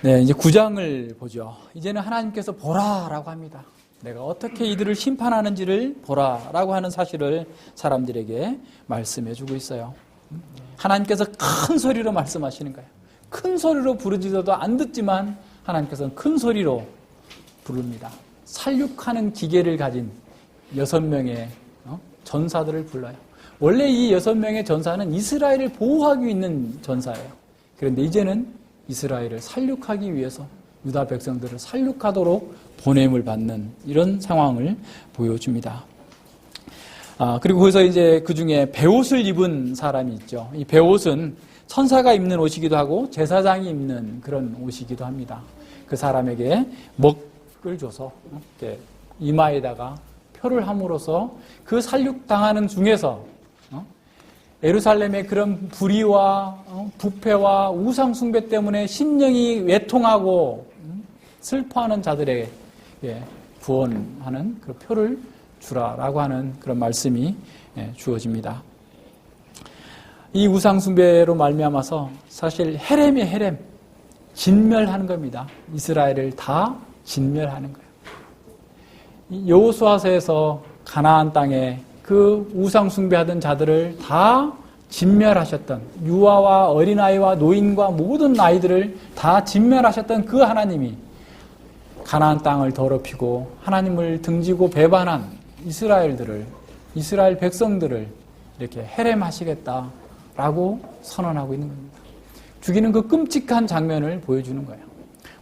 네, 이제 9장을 보죠. 이제는 하나님께서 보라라고 합니다. 내가 어떻게 이들을 심판하는지를 보라라고 하는 사실을 사람들에게 말씀해주고 있어요. 하나님께서 큰 소리로 말씀하시는 거예요. 큰 소리로 부르짖어도 안 듣지만 하나님께서는 큰 소리로 부릅니다. 살육하는 기계를 가진 6명의 전사들을 불러요. 원래 이 6명의 전사는 이스라엘을 보호하기 있는 전사예요. 그런데 이제는 이스라엘을 살육하기 위해서 유다 백성들을 살육하도록 보냄을 받는 이런 상황을 보여줍니다. 그리고 거기서 이제 그 중에 베옷을 입은 사람이 있죠. 이 베옷은 천사가 입는 옷이기도 하고 제사장이 입는 그런 옷이기도 합니다. 그 사람에게 먹을 줘서 이렇게 이마에다가 표를 함으로써 그 살육당하는 중에서 예루살렘의 그런 불의와 부패와 우상 숭배 때문에 심령이 외통하고 슬퍼하는 자들에게 구원하는 그 표를 주라라고 하는 그런 말씀이 주어집니다. 이 우상 숭배로 말미암아서 사실 헤렘의 헤렘, 진멸하는 겁니다. 이스라엘을 다 진멸하는 거예요. 여호수아서에서 가나안 땅에 그 우상 숭배하던 자들을 다 진멸하셨던, 유아와 어린아이와 노인과 모든 아이들을 다 진멸하셨던 그 하나님이 가나안 땅을 더럽히고 하나님을 등지고 배반한 이스라엘 백성들을 이렇게 헤렘하시겠다라고 선언하고 있는 겁니다. 죽이는 그 끔찍한 장면을 보여주는 거예요.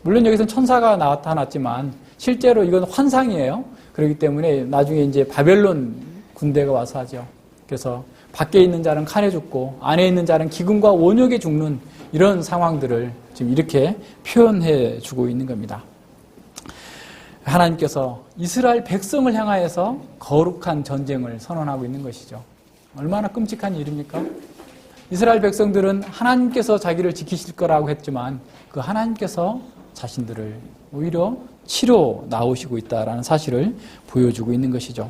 물론 여기서는 천사가 나타났지만 실제로 이건 환상이에요. 그렇기 때문에 나중에 이제 바벨론 군대가 와서 하죠. 그래서 밖에 있는 자는 칼에 죽고 안에 있는 자는 기근과 원역에 죽는 이런 상황들을 지금 이렇게 표현해 주고 있는 겁니다. 하나님께서 이스라엘 백성을 향하여서 거룩한 전쟁을 선언하고 있는 것이죠. 얼마나 끔찍한 일입니까? 이스라엘 백성들은 하나님께서 자기를 지키실 거라고 했지만 그 하나님께서 자신들을 오히려 치러 나오시고 있다는 사실을 보여주고 있는 것이죠.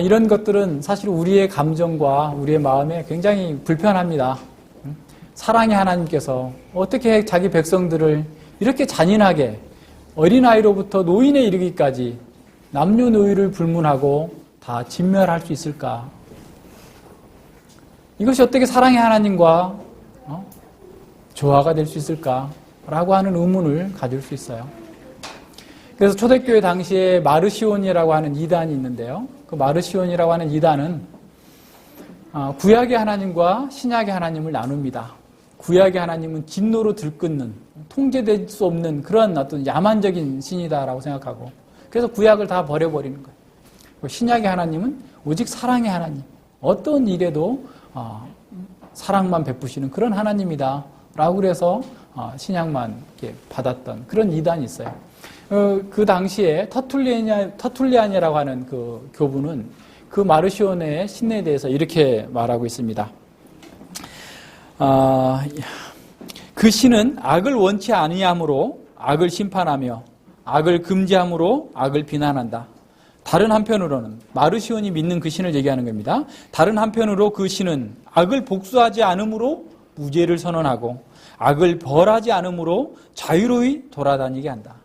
이런 것들은 사실 우리의 감정과 우리의 마음에 굉장히 불편합니다. 사랑의 하나님께서 어떻게 자기 백성들을 이렇게 잔인하게 어린아이로부터 노인에 이르기까지 남녀노이를 불문하고 다 진멸할 수 있을까? 이것이 어떻게 사랑의 하나님과 조화가 될 수 있을까라고 하는 의문을 가질 수 있어요. 그래서 초대교회 당시에 마르시온이라고 하는 이단이 있는데요. 그 마르시온이라고 하는 이단은 구약의 하나님과 신약의 하나님을 나눕니다. 구약의 하나님은 진노로 들끓는, 통제될 수 없는 그런 어떤 야만적인 신이다라고 생각하고, 그래서 구약을 다 버려버리는 거예요. 신약의 하나님은 오직 사랑의 하나님, 어떤 일에도 사랑만 베푸시는 그런 하나님이다라고 그래서 신약만 이렇게 받았던 그런 이단이 있어요. 그 당시에 터툴리안이라고 하는 그 교부는 그 마르시온의 신에 대해서 이렇게 말하고 있습니다. 그 신은 악을 원치 아니함으로 악을 심판하며 악을 금지함으로 악을 비난한다. 다른 한편으로는 마르시온이 믿는 그 신을 얘기하는 겁니다. 다른 한편으로 그 신은 악을 복수하지 않음으로 무죄를 선언하고 악을 벌하지 않음으로 자유로이 돌아다니게 한다.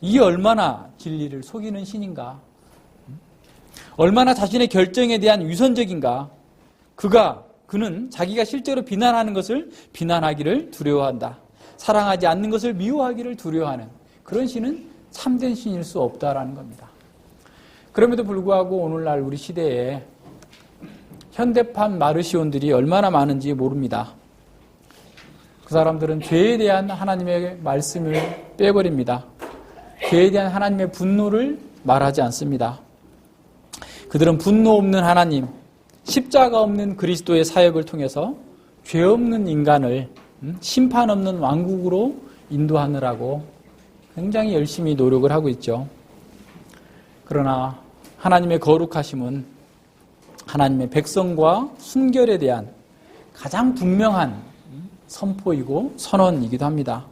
이게 얼마나 진리를 속이는 신인가? 얼마나 자신의 결정에 대한 위선적인가? 그는 자기가 실제로 비난하는 것을 비난하기를 두려워한다. 사랑하지 않는 것을 미워하기를 두려워하는 그런 신은 참된 신일 수 없다라는 겁니다. 그럼에도 불구하고 오늘날 우리 시대에 현대판 마르시온들이 얼마나 많은지 모릅니다. 그 사람들은 죄에 대한 하나님의 말씀을 빼버립니다. 죄에 대한 하나님의 분노를 말하지 않습니다. 그들은 분노 없는 하나님, 십자가 없는 그리스도의 사역을 통해서 죄 없는 인간을 심판 없는 왕국으로 인도하느라고 굉장히 열심히 노력을 하고 있죠. 그러나 하나님의 거룩하심은 하나님의 백성과 순결에 대한 가장 분명한 선포이고 선언이기도 합니다.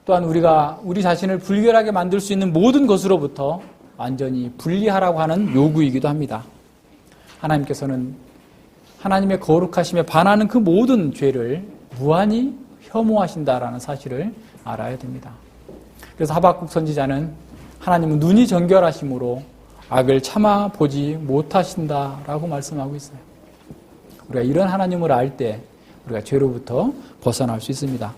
또한 우리가 우리 자신을 불결하게 만들 수 있는 모든 것으로부터 완전히 분리하라고 하는 요구이기도 합니다. 하나님께서는 하나님의 거룩하심에 반하는 그 모든 죄를 무한히 혐오하신다라는 사실을 알아야 됩니다. 그래서 하박국 선지자는 하나님은 눈이 정결하심으로 악을 참아 보지 못하신다라고 말씀하고 있어요. 우리가 이런 하나님을 알 때 우리가 죄로부터 벗어날 수 있습니다.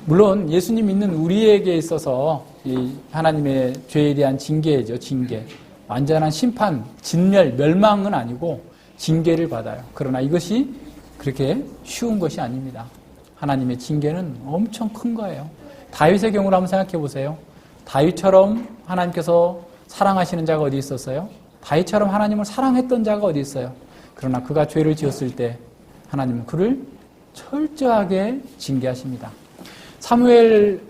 물론 예수님 믿는 우리에게 있어서 이 하나님의 죄에 대한 징계죠. 징계. 완전한 심판, 진멸, 멸망은 아니고 징계를 받아요. 그러나 이것이 그렇게 쉬운 것이 아닙니다. 하나님의 징계는 엄청 큰 거예요. 다윗의 경우를 한번 생각해 보세요. 다윗처럼 하나님께서 사랑하시는 자가 어디 있었어요? 다윗처럼 하나님을 사랑했던 자가 어디 있어요? 그러나 그가 죄를 지었을 때 하나님은 그를 철저하게 징계하십니다. 사무엘하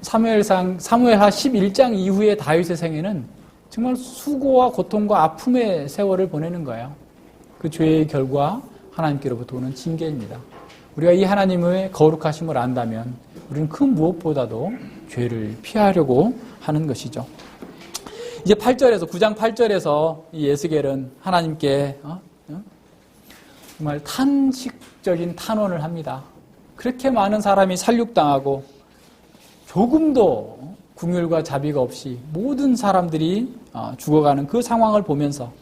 11장 이후의 다윗의 생애는 정말 수고와 고통과 아픔의 세월을 보내는 거예요. 그 죄의 결과 하나님께로부터 오는 징계입니다. 우리가 이 하나님의 거룩하심을 안다면 우리는 그 무엇보다도 죄를 피하려고 하는 것이죠. 이제 9장 8절에서 이 에스겔은 하나님께 정말 탄식적인 탄원을 합니다. 그렇게 많은 사람이 살육당하고 조금도 긍휼과 자비가 없이 모든 사람들이 죽어가는 그 상황을 보면서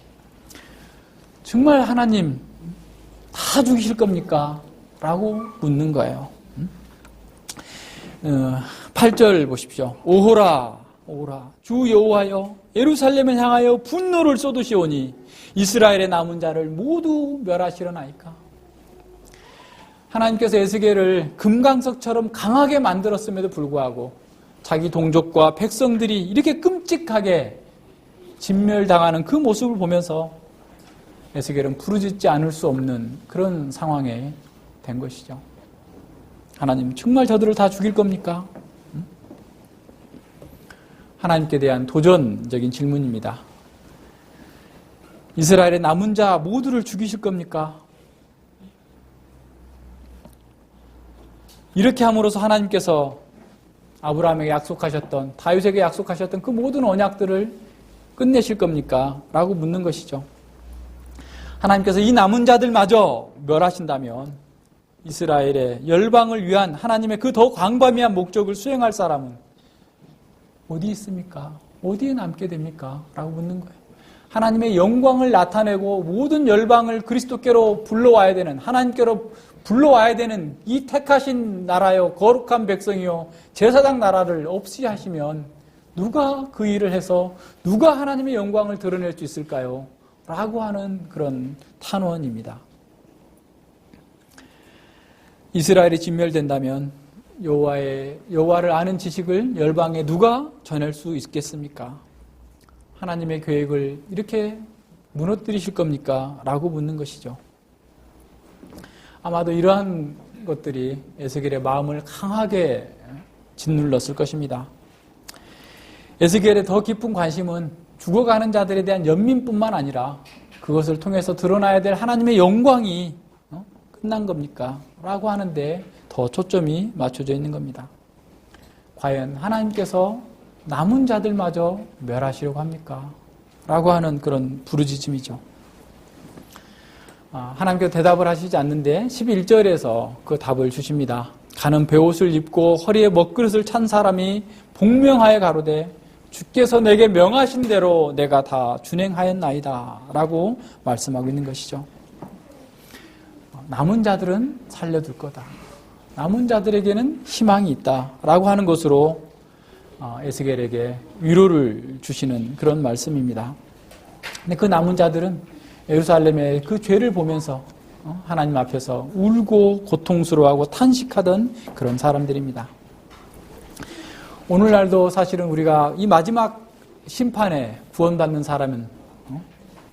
정말 하나님 다 죽이실 겁니까? 라고 묻는 거예요. 8절 보십시오. 오호라 주 여호와여 예루살렘을 향하여 분노를 쏟으시오니 이스라엘의 남은 자를 모두 멸하시려나이까. 하나님께서 에스겔을 금강석처럼 강하게 만들었음에도 불구하고 자기 동족과 백성들이 이렇게 끔찍하게 진멸당하는 그 모습을 보면서 에스겔은 부르짖지 않을 수 없는 그런 상황에 된 것이죠. 하나님 정말 저들을 다 죽일 겁니까? 하나님께 대한 도전적인 질문입니다. 이스라엘의 남은 자 모두를 죽이실 겁니까? 이렇게 함으로써 하나님께서 아브라함에게 약속하셨던, 다윗에게 약속하셨던 그 모든 언약들을 끝내실 겁니까? 라고 묻는 것이죠. 하나님께서 이 남은 자들마저 멸하신다면 이스라엘의 열방을 위한 하나님의 그 더 광범위한 목적을 수행할 사람은 어디 있습니까? 어디에 남게 됩니까? 라고 묻는 거예요. 하나님의 영광을 나타내고 모든 열방을 그리스도께로 불러와야 되는, 하나님께로 불러와야 되는 이 택하신 나라요, 거룩한 백성이요, 제사장 나라를 없이 하시면 누가 그 일을 해서 누가 하나님의 영광을 드러낼 수 있을까요? 라고 하는 그런 탄원입니다. 이스라엘이 진멸된다면 여호와를 아는 지식을 열방에 누가 전할 수 있겠습니까? 하나님의 계획을 이렇게 무너뜨리실 겁니까? 라고 묻는 것이죠. 아마도 이러한 것들이 에스겔의 마음을 강하게 짓눌렀을 것입니다. 에스겔의 더 깊은 관심은 죽어가는 자들에 대한 연민뿐만 아니라 그것을 통해서 드러나야 될 하나님의 영광이 끝난 겁니까? 라고 하는데 더 초점이 맞춰져 있는 겁니다. 과연 하나님께서 남은 자들마저 멸하시려고 합니까? 라고 하는 그런 부르짖음이죠. 하나님께서 대답을 하시지 않는데 11절에서 그 답을 주십니다. 가는 베옷을 입고 허리에 먹그릇을 찬 사람이 복명하여 가로되 주께서 내게 명하신 대로 내가 다 준행하였나이다 라고 말씀하고 있는 것이죠. 남은 자들은 살려둘 거다. 남은 자들에게는 희망이 있다 라고 하는 것으로 에스겔에게 위로를 주시는 그런 말씀입니다. 근데 그 남은 자들은 예루살렘의 그 죄를 보면서 하나님 앞에서 울고 고통스러워하고 탄식하던 그런 사람들입니다. 오늘날도 사실은 우리가 이 마지막 심판에 구원받는 사람은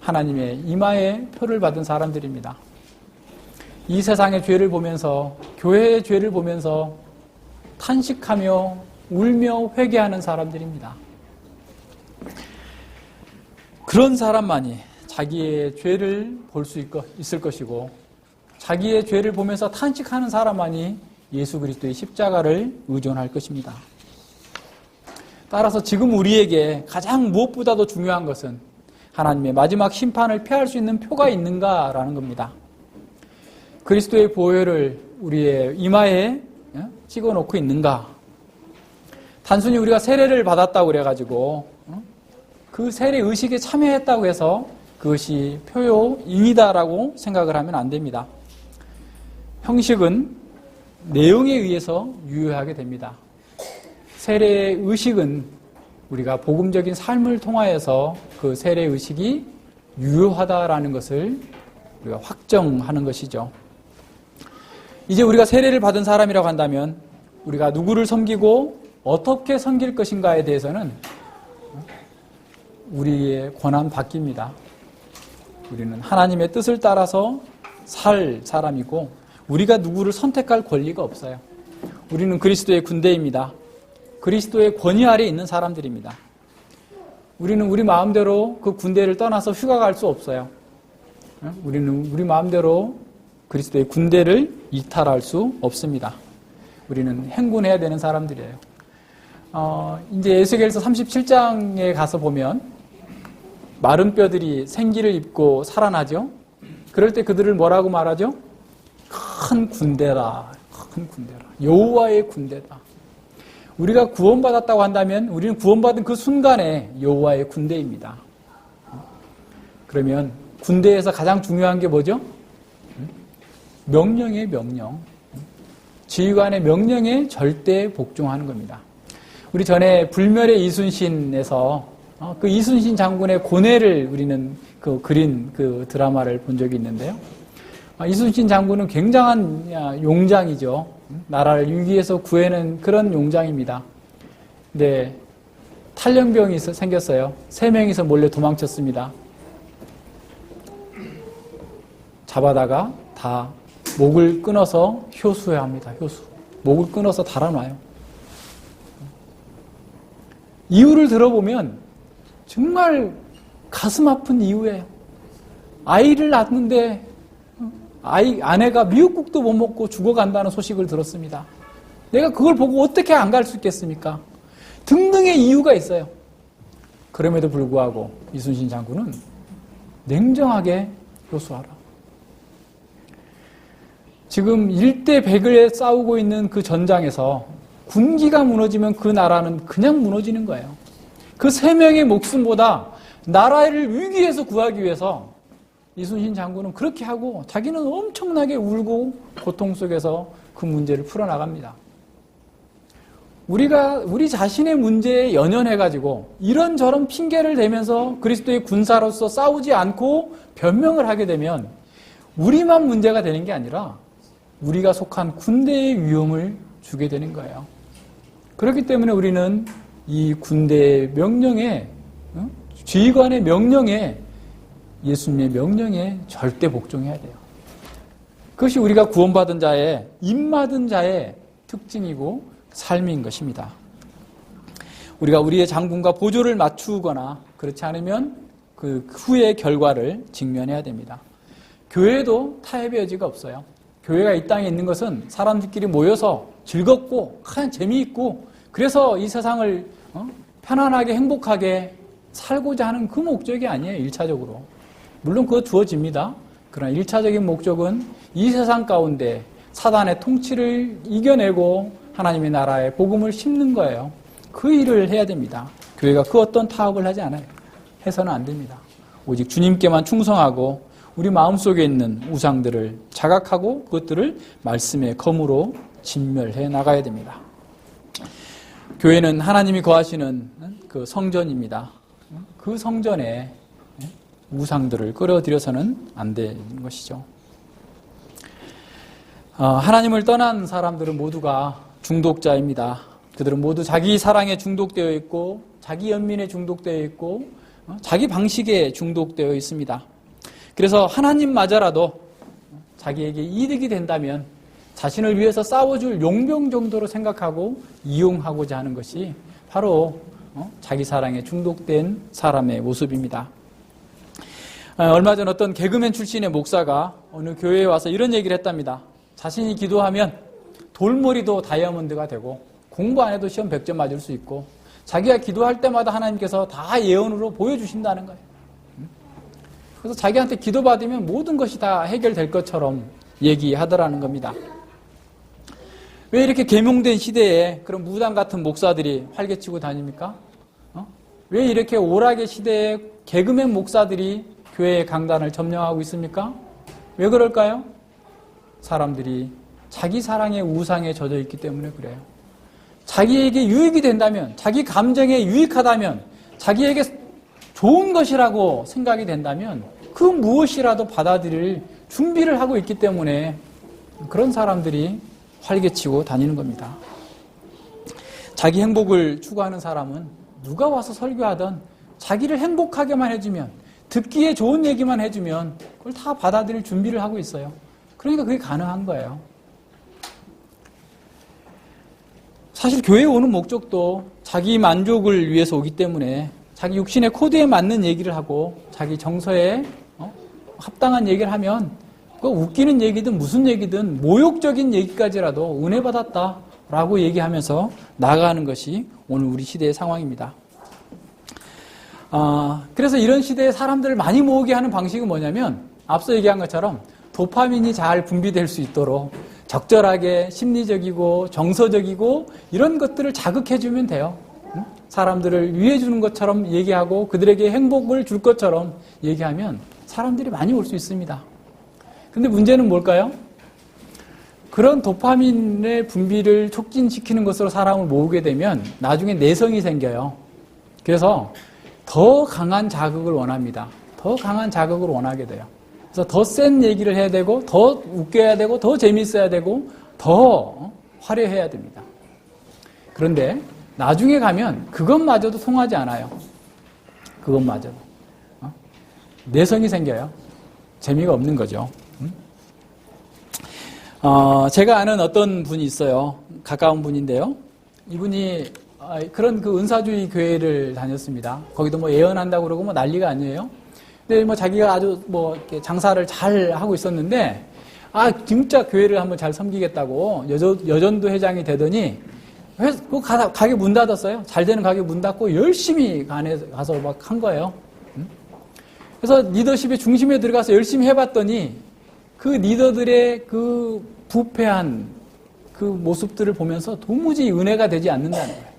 하나님의 임하의 표를 받은 사람들입니다. 이 세상의 죄를 보면서, 교회의 죄를 보면서 탄식하며 울며 회개하는 사람들입니다. 그런 사람만이 자기의 죄를 볼 수 있을 것이고, 자기의 죄를 보면서 탄식하는 사람만이 예수 그리스도의 십자가를 의존할 것입니다. 따라서 지금 우리에게 가장 무엇보다도 중요한 것은 하나님의 마지막 심판을 피할 수 있는 표가 있는가라는 겁니다. 그리스도의 보혈을 우리의 이마에 찍어 놓고 있는가? 단순히 우리가 세례를 받았다고 그래가지고 그 세례 의식에 참여했다고 해서 그것이 표요인이다라고 생각을 하면 안 됩니다. 형식은 내용에 의해서 유효하게 됩니다. 세례 의식은 우리가 복음적인 삶을 통하여서 그 세례 의식이 유효하다라는 것을 우리가 확정하는 것이죠. 이제 우리가 세례를 받은 사람이라고 한다면 우리가 누구를 섬기고 어떻게 섬길 것인가에 대해서는 우리의 권한 바뀝니다. 우리는 하나님의 뜻을 따라서 살 사람이고 우리가 누구를 선택할 권리가 없어요. 우리는 그리스도의 군대입니다. 그리스도의 권위 아래 있는 사람들입니다. 우리는 우리 마음대로 그 군대를 떠나서 휴가 갈 수 없어요. 우리는 우리 마음대로 그리스도의 군대를 이탈할 수 없습니다. 우리는 행군해야 되는 사람들이에요. 이제 에스겔서 37장에 가서 보면 마른 뼈들이 생기를 입고 살아나죠. 그럴 때 그들을 뭐라고 말하죠? 큰 군대라, 큰 군대라. 여호와의 군대다. 우리가 구원받았다고 한다면 우리는 구원받은 그 순간에 여호와의 군대입니다. 그러면 군대에서 가장 중요한 게 뭐죠? 명령의 명령. 지휘관의 명령에 절대 복종하는 겁니다. 우리 전에 불멸의 이순신에서 그 이순신 장군의 고뇌를 우리는 그린 그 드라마를 본 적이 있는데요. 이순신 장군은 굉장한 용장이죠. 나라를 위기에서 구해낸 그런 용장입니다. 근데 탈영병이 생겼어요. 3명이서 몰래 도망쳤습니다. 잡아다가 다 목을 끊어서 효수해야 합니다. 효수. 목을 끊어서 달아놔요. 이유를 들어보면 정말 가슴 아픈 이유예요. 아이를 낳았는데 아내가 미역국도 못 먹고 죽어간다는 소식을 들었습니다. 내가 그걸 보고 어떻게 안 갈 수 있겠습니까? 등등의 이유가 있어요. 그럼에도 불구하고 이순신 장군은 냉정하게 효수하라. 지금 1대 100을 싸우고 있는 그 전장에서 군기가 무너지면 그 나라는 그냥 무너지는 거예요. 그 3명의 목숨보다 나라를 위기에서 구하기 위해서 이순신 장군은 그렇게 하고 자기는 엄청나게 울고 고통 속에서 그 문제를 풀어나갑니다. 우리 자신의 문제에 연연해가지고 이런저런 핑계를 대면서 그리스도의 군사로서 싸우지 않고 변명을 하게 되면 우리만 문제가 되는 게 아니라 우리가 속한 군대의 위험을 주게 되는 거예요. 그렇기 때문에 우리는 이 군대의 명령에, 지휘관의 명령에, 예수님의 명령에 절대 복종해야 돼요. 그것이 우리가 구원받은 자의, 임받은 자의 특징이고 삶인 것입니다. 우리가 우리의 장군과 보조를 맞추거나 그렇지 않으면 그 후의 결과를 직면해야 됩니다. 교회도 타협의 여지가 없어요. 교회가 이 땅에 있는 것은 사람들끼리 모여서 즐겁고 큰 재미있고 그래서 이 세상을 편안하게 행복하게 살고자 하는 그 목적이 아니에요. 1차적으로. 물론 그거 주어집니다. 그러나 1차적인 목적은 이 세상 가운데 사단의 통치를 이겨내고 하나님의 나라에 복음을 심는 거예요. 그 일을 해야 됩니다. 교회가 그 어떤 타협을 하지 않아요. 해서는 안 됩니다. 오직 주님께만 충성하고 우리 마음속에 있는 우상들을 자각하고 그것들을 말씀의 검으로 진멸해 나가야 됩니다. 교회는 하나님이 거하시는 그 성전입니다. 그 성전에 우상들을 끌어들여서는 안 되는 것이죠. 하나님을 떠난 사람들은 모두가 중독자입니다. 그들은 모두 자기 사랑에 중독되어 있고 자기 연민에 중독되어 있고 자기 방식에 중독되어 있습니다. 그래서 하나님마저라도 자기에게 이득이 된다면 자신을 위해서 싸워줄 용병 정도로 생각하고 이용하고자 하는 것이 바로 자기 사랑에 중독된 사람의 모습입니다. 얼마 전 어떤 개그맨 출신의 목사가 어느 교회에 와서 이런 얘기를 했답니다. 자신이 기도하면 돌머리도 다이아몬드가 되고 공부 안 해도 시험 100점 맞을 수 있고 자기가 기도할 때마다 하나님께서 다 예언으로 보여주신다는 거예요. 그래서 자기한테 기도받으면 모든 것이 다 해결될 것처럼 얘기하더라는 겁니다. 왜 이렇게 계명된 시대에 그런 무당 같은 목사들이 활개치고 다닙니까? 왜 이렇게 오락의 시대에 개그맨 목사들이 교회의 강단을 점령하고 있습니까? 왜 그럴까요? 사람들이 자기 사랑의 우상에 젖어 있기 때문에 그래요. 자기에게 유익이 된다면, 자기 감정에 유익하다면, 자기에게 좋은 것이라고 생각이 된다면 그 무엇이라도 받아들일 준비를 하고 있기 때문에 그런 사람들이 활개치고 다니는 겁니다. 자기 행복을 추구하는 사람은 누가 와서 설교하든 자기를 행복하게만 해주면, 듣기에 좋은 얘기만 해주면 그걸 다 받아들일 준비를 하고 있어요. 그러니까 그게 가능한 거예요. 사실 교회에 오는 목적도 자기 만족을 위해서 오기 때문에 자기 육신의 코드에 맞는 얘기를 하고 자기 정서에 합당한 얘기를 하면 그 웃기는 얘기든 무슨 얘기든 모욕적인 얘기까지라도 은혜 받았다라고 얘기하면서 나아가는 것이 오늘 우리 시대의 상황입니다. 그래서 이런 시대에 사람들을 많이 모으게 하는 방식은 뭐냐면 앞서 얘기한 것처럼 도파민이 잘 분비될 수 있도록 적절하게 심리적이고 정서적이고 이런 것들을 자극해주면 돼요. 사람들을 위해주는 것처럼 얘기하고 그들에게 행복을 줄 것처럼 얘기하면 사람들이 많이 올 수 있습니다. 근데 문제는 뭘까요? 그런 도파민의 분비를 촉진시키는 것으로 사람을 모으게 되면 나중에 내성이 생겨요. 그래서 더 강한 자극을 원합니다. 더 강한 자극을 원하게 돼요. 그래서 더 센 얘기를 해야 되고, 더 웃겨야 되고, 더 재밌어야 되고, 더 화려해야 됩니다. 그런데 나중에 가면 그것마저도 통하지 않아요. 그것마저도. 내성이 생겨요. 재미가 없는 거죠. 제가 아는 어떤 분이 있어요. 가까운 분인데요. 이분이 그런 그 은사주의 교회를 다녔습니다. 거기도 뭐 예언한다고 그러고 뭐 난리가 아니에요. 근데 뭐 자기가 아주 뭐 이렇게 장사를 잘 하고 있었는데, 진짜 교회를 한번 잘 섬기겠다고 여전도 회장이 되더니, 그 가게 문 닫았어요. 잘 되는 가게 문 닫고 열심히 가서 막 한 거예요. 그래서 리더십의 중심에 들어가서 열심히 해봤더니, 그 리더들의 그 부패한 그 모습들을 보면서 도무지 은혜가 되지 않는다는 거예요.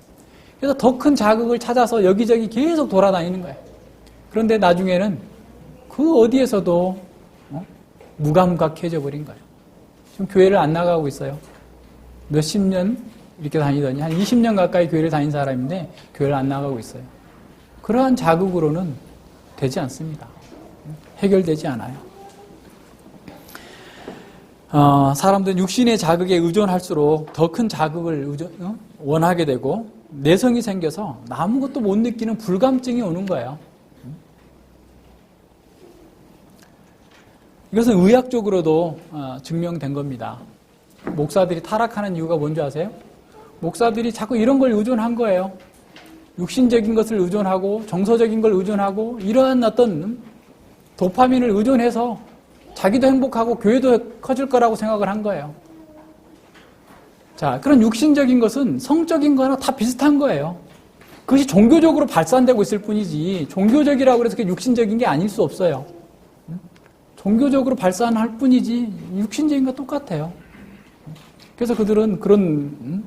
그래서 더 큰 자극을 찾아서 여기저기 계속 돌아다니는 거예요. 그런데 나중에는 그 어디에서도 무감각해져 버린 거예요. 지금 교회를 안 나가고 있어요. 몇십 년 이렇게 다니더니 한 20년 가까이 교회를 다닌 사람인데 교회를 안 나가고 있어요. 그러한 자극으로는 되지 않습니다. 해결되지 않아요. 사람들은 육신의 자극에 의존할수록 더 큰 자극을 원하게 되고 내성이 생겨서 아무것도 못 느끼는 불감증이 오는 거예요. 이것은 의학적으로도 증명된 겁니다. 목사들이 타락하는 이유가 뭔지 아세요? 목사들이 자꾸 이런 걸 의존한 거예요. 육신적인 것을 의존하고 정서적인 걸 의존하고 이러한 어떤 도파민을 의존해서 자기도 행복하고 교회도 커질 거라고 생각을 한 거예요. 자, 그런 육신적인 것은 성적인 거나 다 비슷한 거예요. 그것이 종교적으로 발산되고 있을 뿐이지 종교적이라고 해서 그게 육신적인 게 아닐 수 없어요. 종교적으로 발산할 뿐이지 육신적인 거 똑같아요. 그래서 그들은 그런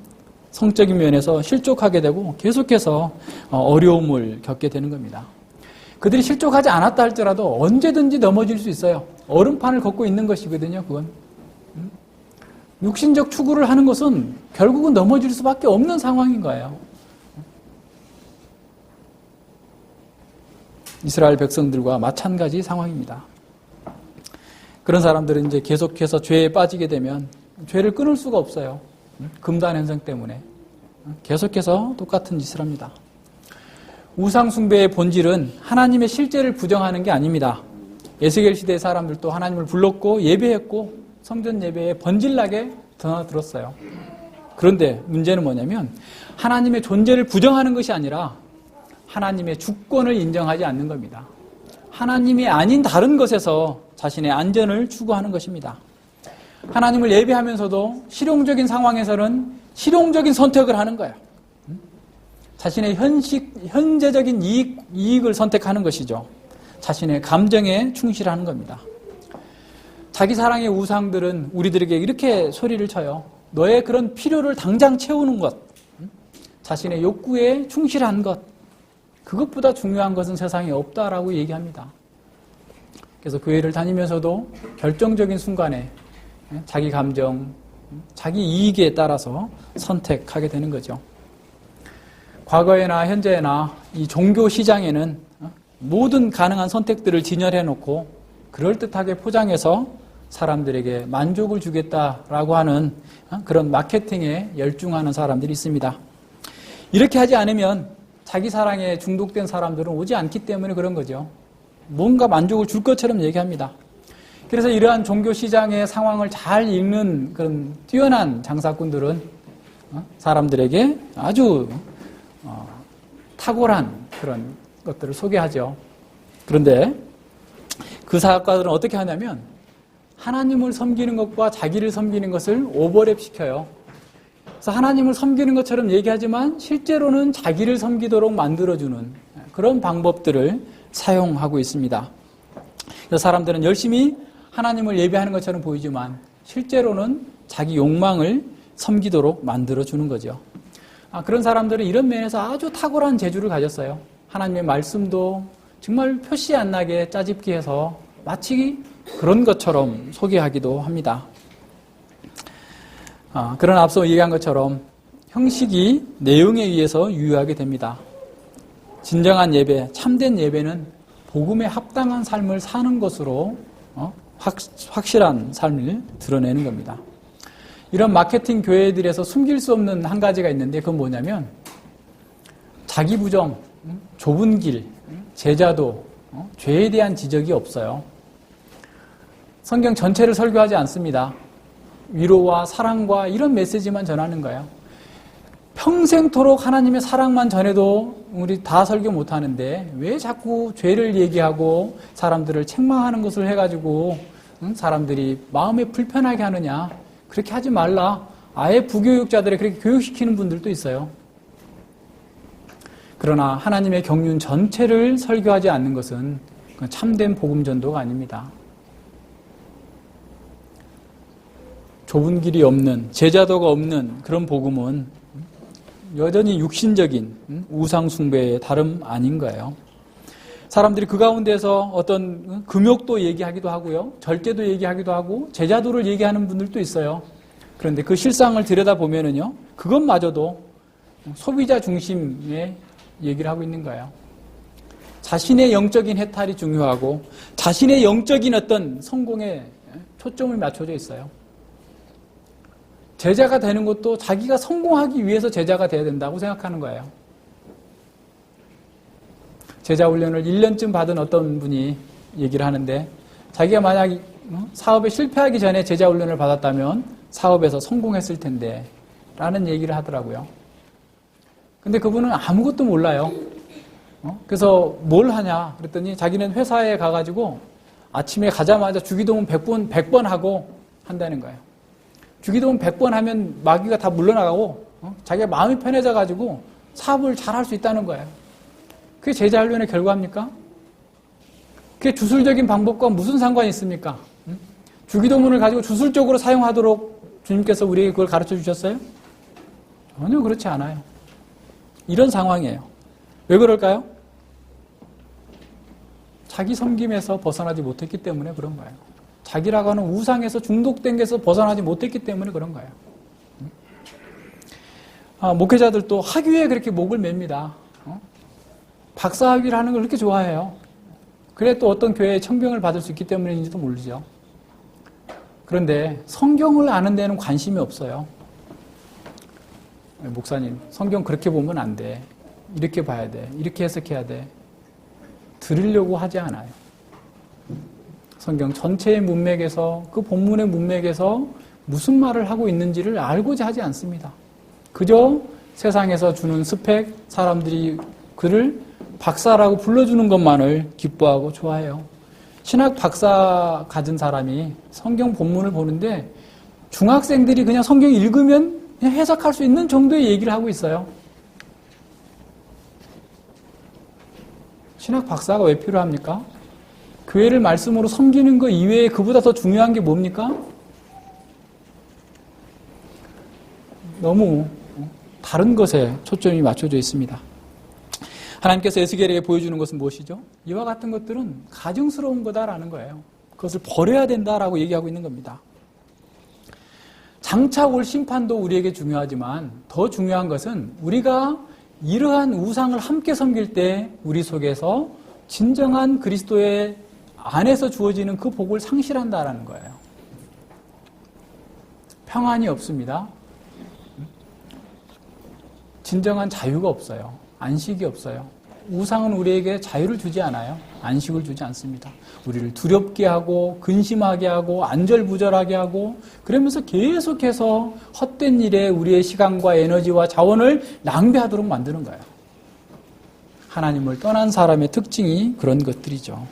성적인 면에서 실족하게 되고 계속해서 어려움을 겪게 되는 겁니다. 그들이 실족하지 않았다 할지라도 언제든지 넘어질 수 있어요. 얼음판을 걷고 있는 것이거든요, 그건. 육신적 추구를 하는 것은 결국은 넘어질 수밖에 없는 상황인 거예요. 이스라엘 백성들과 마찬가지 상황입니다. 그런 사람들은 이제 계속해서 죄에 빠지게 되면 죄를 끊을 수가 없어요. 금단 현상 때문에. 계속해서 똑같은 짓을 합니다. 우상 숭배의 본질은 하나님의 실제를 부정하는 게 아닙니다. 에스겔 시대의 사람들도 하나님을 불렀고 예배했고 성전 예배에 번질나게 드나들었어요. 그런데 문제는 뭐냐면 하나님의 존재를 부정하는 것이 아니라 하나님의 주권을 인정하지 않는 겁니다. 하나님이 아닌 다른 것에서 자신의 안전을 추구하는 것입니다. 하나님을 예배하면서도 실용적인 상황에서는 실용적인 선택을 하는 거예요. 자신의 현재적인 이익을 선택하는 것이죠. 자신의 감정에 충실하는 겁니다. 자기 사랑의 우상들은 우리들에게 이렇게 소리를 쳐요. 너의 그런 필요를 당장 채우는 것, 자신의 욕구에 충실한 것, 그것보다 중요한 것은 세상에 없다라고 얘기합니다. 그래서 교회를 다니면서도 결정적인 순간에 자기 감정, 자기 이익에 따라서 선택하게 되는 거죠. 과거에나 현재나 이 종교 시장에는 모든 가능한 선택들을 진열해 놓고 그럴듯하게 포장해서 사람들에게 만족을 주겠다라고 하는 그런 마케팅에 열중하는 사람들이 있습니다. 이렇게 하지 않으면 자기 사랑에 중독된 사람들은 오지 않기 때문에 그런 거죠. 뭔가 만족을 줄 것처럼 얘기합니다. 그래서 이러한 종교 시장의 상황을 잘 읽는 그런 뛰어난 장사꾼들은 사람들에게 아주 탁월한 그런 것들을 소개하죠. 그런데 그 사업가들은 어떻게 하냐면 하나님을 섬기는 것과 자기를 섬기는 것을 오버랩 시켜요. 그래서 하나님을 섬기는 것처럼 얘기하지만 실제로는 자기를 섬기도록 만들어주는 그런 방법들을 사용하고 있습니다. 그래서 사람들은 열심히 하나님을 예배하는 것처럼 보이지만 실제로는 자기 욕망을 섬기도록 만들어주는 거죠. 그런 사람들은 이런 면에서 아주 탁월한 재주를 가졌어요. 하나님의 말씀도 정말 표시 안 나게 짜집기 해서 마치 그런 것처럼 소개하기도 합니다. 그러나 앞서 얘기한 것처럼 형식이 내용에 의해서 유효하게 됩니다. 진정한 예배, 참된 예배는 복음에 합당한 삶을 사는 것으로 확실한 삶을 드러내는 겁니다. 이런 마케팅 교회들에서 숨길 수 없는 한 가지가 있는데 그건 뭐냐면 자기 부정, 좁은 길, 제자도, 죄에 대한 지적이 없어요. 성경 전체를 설교하지 않습니다. 위로와 사랑과 이런 메시지만 전하는 거예요. 평생토록 하나님의 사랑만 전해도 우리 다 설교 못하는데 왜 자꾸 죄를 얘기하고 사람들을 책망하는 것을 해가지고 사람들이 마음에 불편하게 하느냐. 그렇게 하지 말라. 아예 부교육자들을 그렇게 교육시키는 분들도 있어요. 그러나 하나님의 경륜 전체를 설교하지 않는 것은 참된 복음 전도가 아닙니다. 좁은 길이 없는, 제자도가 없는 그런 복음은 여전히 육신적인 우상 숭배의 다름 아닌 거예요. 사람들이 그 가운데서 어떤 금욕도 얘기하기도 하고요. 절제도 얘기하기도 하고 제자도를 얘기하는 분들도 있어요. 그런데 그 실상을 들여다보면은요. 그것마저도 소비자 중심의 얘기를 하고 있는 거예요. 자신의 영적인 해탈이 중요하고 자신의 영적인 어떤 성공에 초점을 맞춰져 있어요. 제자가 되는 것도 자기가 성공하기 위해서 제자가 돼야 된다고 생각하는 거예요. 제자 훈련을 1년쯤 받은 어떤 분이 얘기를 하는데 자기가 만약 사업에 실패하기 전에 제자 훈련을 받았다면 사업에서 성공했을 텐데 라는 얘기를 하더라고요. 근데 그분은 아무것도 몰라요. 그래서 뭘 하냐 그랬더니 자기는 회사에 가가지고 아침에 가자마자 주기도문 100번 하고 한다는 거예요. 주기도문 100번 하면 마귀가 다 물러나가고 자기가 마음이 편해져가지고 사업을 잘 할 수 있다는 거예요. 그게 제자 훈련의 결과입니까? 그게 주술적인 방법과 무슨 상관이 있습니까? 주기도문을 가지고 주술적으로 사용하도록 주님께서 우리에게 그걸 가르쳐 주셨어요? 전혀 그렇지 않아요. 이런 상황이에요. 왜 그럴까요? 자기 섬김에서 벗어나지 못했기 때문에 그런 거예요. 자기라고 하는 우상에서 중독된 게서 벗어나지 못했기 때문에 그런 거예요. 목회자들도 학위에 그렇게 목을 맵니다. 박사학위를 하는 걸 그렇게 좋아해요. 그래 또 어떤 교회에 청병을 받을 수 있기 때문인지도 모르죠. 그런데 성경을 아는 데는 관심이 없어요. 목사님, 성경 그렇게 보면 안 돼. 이렇게 봐야 돼. 이렇게 해석해야 돼. 들으려고 하지 않아요. 성경 전체의 문맥에서 그 본문의 문맥에서 무슨 말을 하고 있는지를 알고자 하지 않습니다. 그저 세상에서 주는 스펙, 사람들이 그를 박사라고 불러주는 것만을 기뻐하고 좋아해요. 신학 박사 가진 사람이 성경 본문을 보는데 중학생들이 그냥 성경 읽으면 그냥 해석할 수 있는 정도의 얘기를 하고 있어요. 신학 박사가 왜 필요합니까? 교회를 말씀으로 섬기는 것 이외에 그보다 더 중요한 게 뭡니까? 너무 다른 것에 초점이 맞춰져 있습니다. 하나님께서 에스겔에게 보여주는 것은 무엇이죠? 이와 같은 것들은 가증스러운 거다라는 거예요. 그것을 버려야 된다라고 얘기하고 있는 겁니다. 장차 올 심판도 우리에게 중요하지만 더 중요한 것은 우리가 이러한 우상을 함께 섬길 때 우리 속에서 진정한 그리스도의 안에서 주어지는 그 복을 상실한다라는 거예요. 평안이 없습니다. 진정한 자유가 없어요. 안식이 없어요. 우상은 우리에게 자유를 주지 않아요. 안식을 주지 않습니다. 우리를 두렵게 하고 근심하게 하고 안절부절하게 하고 그러면서 계속해서 헛된 일에 우리의 시간과 에너지와 자원을 낭비하도록 만드는 거예요. 하나님을 떠난 사람의 특징이 그런 것들이죠.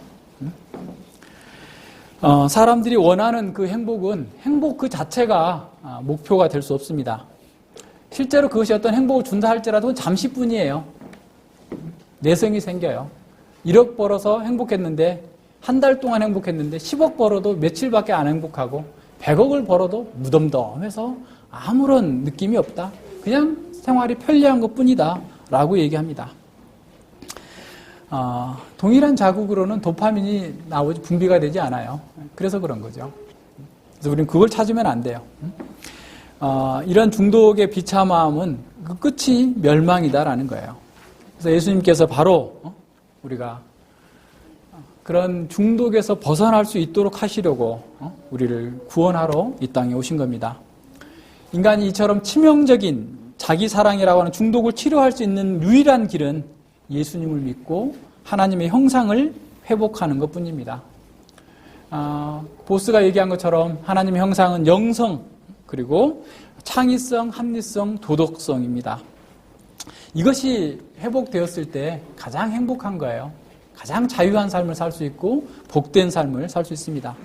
사람들이 원하는 그 행복은 행복 그 자체가 목표가 될 수 없습니다. 실제로 그것이 어떤 행복을 준다 할지라도 잠시뿐이에요. 내성이 생겨요. 1억 벌어서 행복했는데 한 달 동안 행복했는데 10억 벌어도 며칠밖에 안 행복하고 100억을 벌어도 무덤덤해서 아무런 느낌이 없다. 그냥 생활이 편리한 것뿐이다 라고 얘기합니다. 동일한 자극으로는 도파민이 나오지 분비가 되지 않아요. 그래서 그런 거죠. 그래서 우리는 그걸 찾으면 안 돼요. 이런 중독의 비참함은 그 끝이 멸망이다라는 거예요. 그래서 예수님께서 바로 우리가 그런 중독에서 벗어날 수 있도록 하시려고 우리를 구원하러 이 땅에 오신 겁니다. 인간이 이처럼 치명적인 자기 사랑이라고 하는 중독을 치료할 수 있는 유일한 길은 예수님을 믿고 하나님의 형상을 회복하는 것뿐입니다. 보스가 얘기한 것처럼 하나님의 형상은 영성, 그리고 창의성, 합리성, 도덕성입니다. 이것이 회복되었을 때 가장 행복한 거예요. 가장 자유한 삶을 살 수 있고 복된 삶을 살 수 있습니다.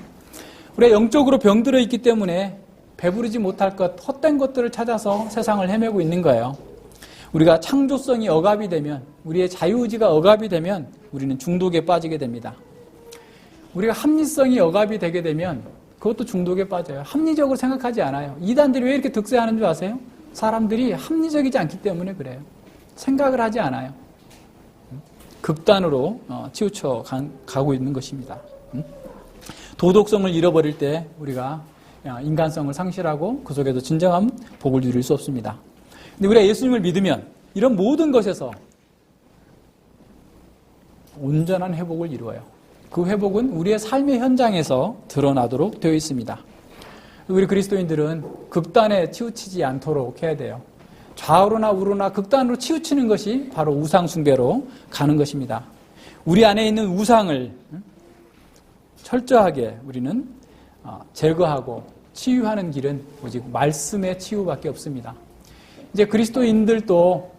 우리가 영적으로 병들어 있기 때문에 배부르지 못할 것, 헛된 것들을 찾아서 세상을 헤매고 있는 거예요. 우리가 창조성이 억압이 되면, 우리의 자유의지가 억압이 되면 우리는 중독에 빠지게 됩니다. 우리가 합리성이 억압이 되게 되면 그것도 중독에 빠져요. 합리적으로 생각하지 않아요. 이단들이 왜 이렇게 득세하는 줄 아세요? 사람들이 합리적이지 않기 때문에 그래요. 생각을 하지 않아요. 극단으로 치우쳐 가고 있는 것입니다. 도덕성을 잃어버릴 때 우리가 인간성을 상실하고 그 속에서 진정한 복을 누릴 수 없습니다. 근데 우리가 예수님을 믿으면 이런 모든 것에서 온전한 회복을 이루어요. 그 회복은 우리의 삶의 현장에서 드러나도록 되어 있습니다. 우리 그리스도인들은 극단에 치우치지 않도록 해야 돼요. 좌우로나 우로나 극단으로 치우치는 것이 바로 우상 숭배로 가는 것입니다. 우리 안에 있는 우상을 철저하게 우리는 제거하고 치유하는 길은 오직 말씀의 치유밖에 없습니다. 이제 그리스도인들도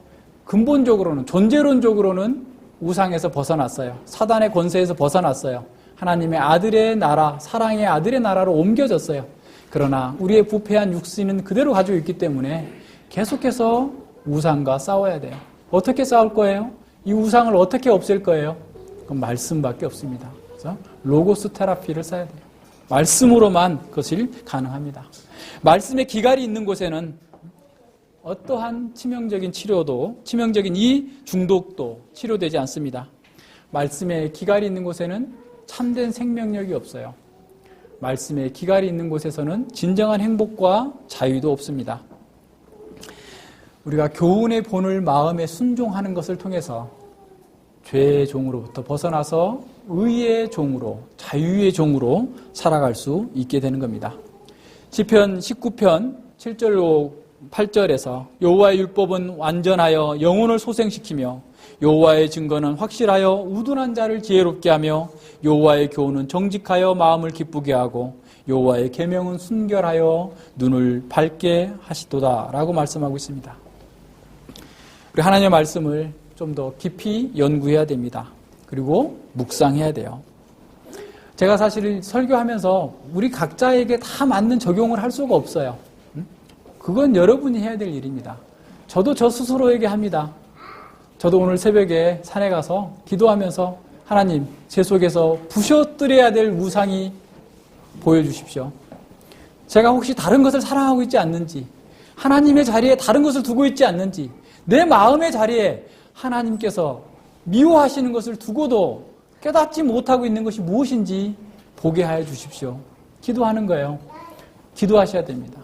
근본적으로는, 존재론적으로는 우상에서 벗어났어요. 사단의 권세에서 벗어났어요. 하나님의 아들의 나라, 사랑의 아들의 나라로 옮겨졌어요. 그러나 우리의 부패한 육신은 그대로 가지고 있기 때문에 계속해서 우상과 싸워야 돼요. 어떻게 싸울 거예요? 이 우상을 어떻게 없앨 거예요? 그건 말씀밖에 없습니다. 그래서 로고스 테라피를 써야 돼요. 말씀으로만 그것이 가능합니다. 말씀의 기갈이 있는 곳에는 어떠한 치명적인 치료도, 치명적인 이 중독도 치료되지 않습니다. 말씀의 기갈이 있는 곳에는 참된 생명력이 없어요. 말씀의 기갈이 있는 곳에서는 진정한 행복과 자유도 없습니다. 우리가 교훈의 본을 마음에 순종하는 것을 통해서 죄의 종으로부터 벗어나서 의의 종으로, 자유의 종으로 살아갈 수 있게 되는 겁니다. 시편 19편 7절로 8절에서 여호와의 율법은 완전하여 영혼을 소생시키며 여호와의 증거는 확실하여 우둔한 자를 지혜롭게 하며 여호와의 교훈은 정직하여 마음을 기쁘게 하고 여호와의 계명은 순결하여 눈을 밝게 하시도다 라고 말씀하고 있습니다. 우리 하나님의 말씀을 좀 더 깊이 연구해야 됩니다. 그리고 묵상해야 돼요. 제가 사실 설교하면서 우리 각자에게 다 맞는 적용을 할 수가 없어요. 그건 여러분이 해야 될 일입니다. 저도 저 스스로에게 합니다. 저도 오늘 새벽에 산에 가서 기도하면서 하나님, 제 속에서 부셔뜨려야 될 우상이 보여주십시오. 제가 혹시 다른 것을 사랑하고 있지 않는지, 하나님의 자리에 다른 것을 두고 있지 않는지, 내 마음의 자리에 하나님께서 미워하시는 것을 두고도 깨닫지 못하고 있는 것이 무엇인지 보게 하여 주십시오. 기도하는 거예요. 기도하셔야 됩니다.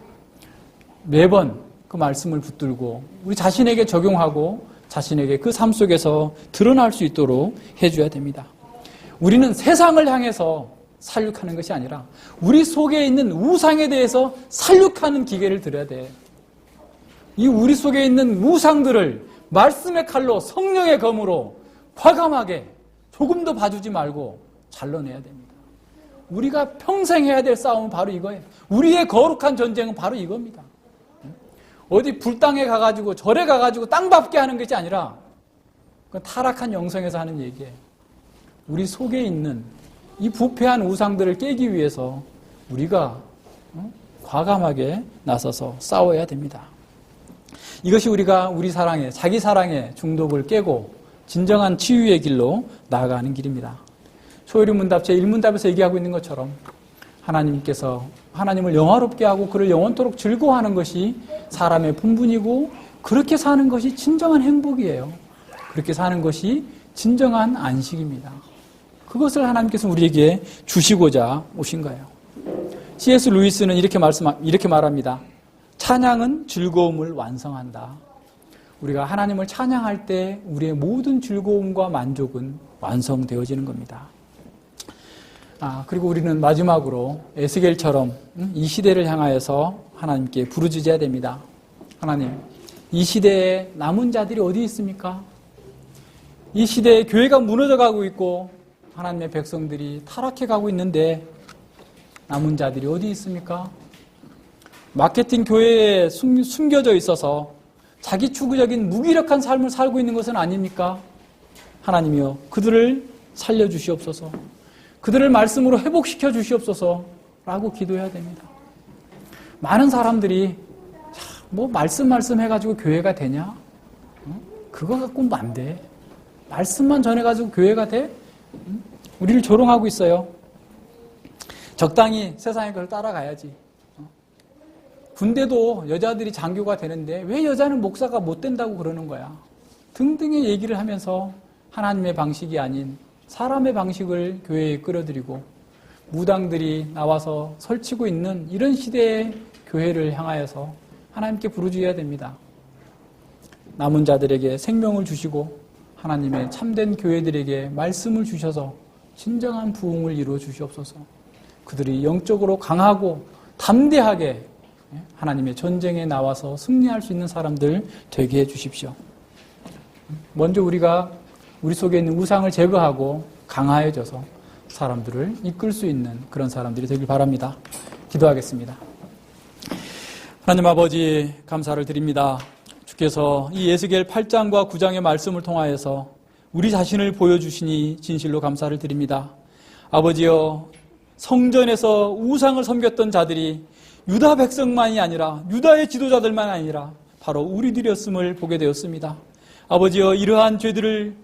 매번 그 말씀을 붙들고 우리 자신에게 적용하고 자신에게 그 삶 속에서 드러날 수 있도록 해줘야 됩니다. 우리는 세상을 향해서 살육하는 것이 아니라 우리 속에 있는 우상에 대해서 살육하는 기계를 들여야 돼. 이 우리 속에 있는 우상들을 말씀의 칼로, 성령의 검으로 과감하게 조금도 봐주지 말고 잘라내야 됩니다. 우리가 평생 해야 될 싸움은 바로 이거예요. 우리의 거룩한 전쟁은 바로 이겁니다. 어디 불당에 가가지고 절에 가가지고 땅 밟게 하는 것이 아니라 그 타락한 영성에서 하는 얘기예요. 우리 속에 있는 이 부패한 우상들을 깨기 위해서 우리가 과감하게 나서서 싸워야 됩니다. 이것이 우리가 우리 사랑에, 자기 사랑의 중독을 깨고 진정한 치유의 길로 나아가는 길입니다. 소요리 문답 제1문답에서 얘기하고 있는 것처럼 하나님께서 하나님을 영화롭게 하고 그를 영원토록 즐거워하는 것이 사람의 본분이고 그렇게 사는 것이 진정한 행복이에요. 그렇게 사는 것이 진정한 안식입니다. 그것을 하나님께서 우리에게 주시고자 오신 거예요. C.S. 루이스는 이렇게 말합니다. 찬양은 즐거움을 완성한다. 우리가 하나님을 찬양할 때 우리의 모든 즐거움과 만족은 완성되어지는 겁니다. 그리고 우리는 마지막으로 에스겔처럼 이 시대를 향하여서 하나님께 부르짖어야 됩니다. 하나님, 이 시대에 남은 자들이 어디 있습니까? 이 시대에 교회가 무너져 가고 있고 하나님의 백성들이 타락해 가고 있는데 남은 자들이 어디 있습니까? 마케팅 교회에 숨겨져 있어서 자기 추구적인 무기력한 삶을 살고 있는 것은 아닙니까? 하나님이여, 그들을 살려주시옵소서. 그들을 말씀으로 회복시켜 주시옵소서 라고 기도해야 됩니다. 많은 사람들이 뭐 말씀 해가지고 교회가 되냐? 그거 갖고는 안 돼. 말씀만 전해가지고 교회가 돼? 우리를 조롱하고 있어요. 적당히 세상의 걸 따라가야지. 군대도 여자들이 장교가 되는데 왜 여자는 목사가 못 된다고 그러는 거야? 등등의 얘기를 하면서 하나님의 방식이 아닌 사람의 방식을 교회에 끌어들이고 무당들이 나와서 설치고 있는 이런 시대의 교회를 향하여서 하나님께 부르짖어야 됩니다. 남은 자들에게 생명을 주시고 하나님의 참된 교회들에게 말씀을 주셔서 진정한 부흥을 이루어 주시옵소서. 그들이 영적으로 강하고 담대하게 하나님의 전쟁에 나와서 승리할 수 있는 사람들 되게 해 주십시오. 먼저 우리가 우리 속에 있는 우상을 제거하고 강화해져서 사람들을 이끌 수 있는 그런 사람들이 되길 바랍니다. 기도하겠습니다. 하나님 아버지, 감사를 드립니다. 주께서 이 에스겔 8장과 9장의 말씀을 통하여서 우리 자신을 보여주시니 진실로 감사를 드립니다. 아버지여, 성전에서 우상을 섬겼던 자들이 유다 백성만이 아니라 유다의 지도자들만 아니라 바로 우리들이었음을 보게 되었습니다. 아버지여, 이러한 죄들을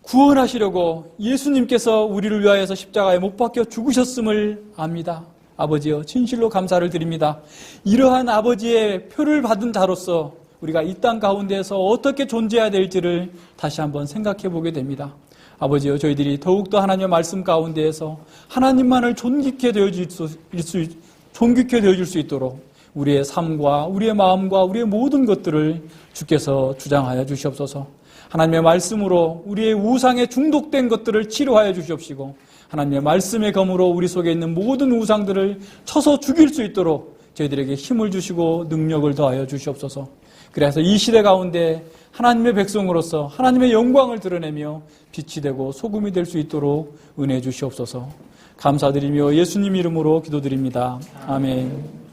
구원하시려고 예수님께서 우리를 위하여서 십자가에 못 박혀 죽으셨음을 압니다. 아버지여, 진실로 감사를 드립니다. 이러한 아버지의 표를 받은 자로서 우리가 이 땅 가운데에서 어떻게 존재해야 될지를 다시 한번 생각해 보게 됩니다. 아버지여, 저희들이 더욱더 하나님의 말씀 가운데에서 하나님만을 존귀케 되어줄 수 있도록 우리의 삶과 우리의 마음과 우리의 모든 것들을 주께서 주장하여 주시옵소서. 하나님의 말씀으로 우리의 우상에 중독된 것들을 치료하여 주시옵시고 하나님의 말씀의 검으로 우리 속에 있는 모든 우상들을 쳐서 죽일 수 있도록 저희들에게 힘을 주시고 능력을 더하여 주시옵소서. 그래서 이 시대 가운데 하나님의 백성으로서 하나님의 영광을 드러내며 빛이 되고 소금이 될 수 있도록 은혜해 주시옵소서. 감사드리며 예수님 이름으로 기도드립니다. 아멘.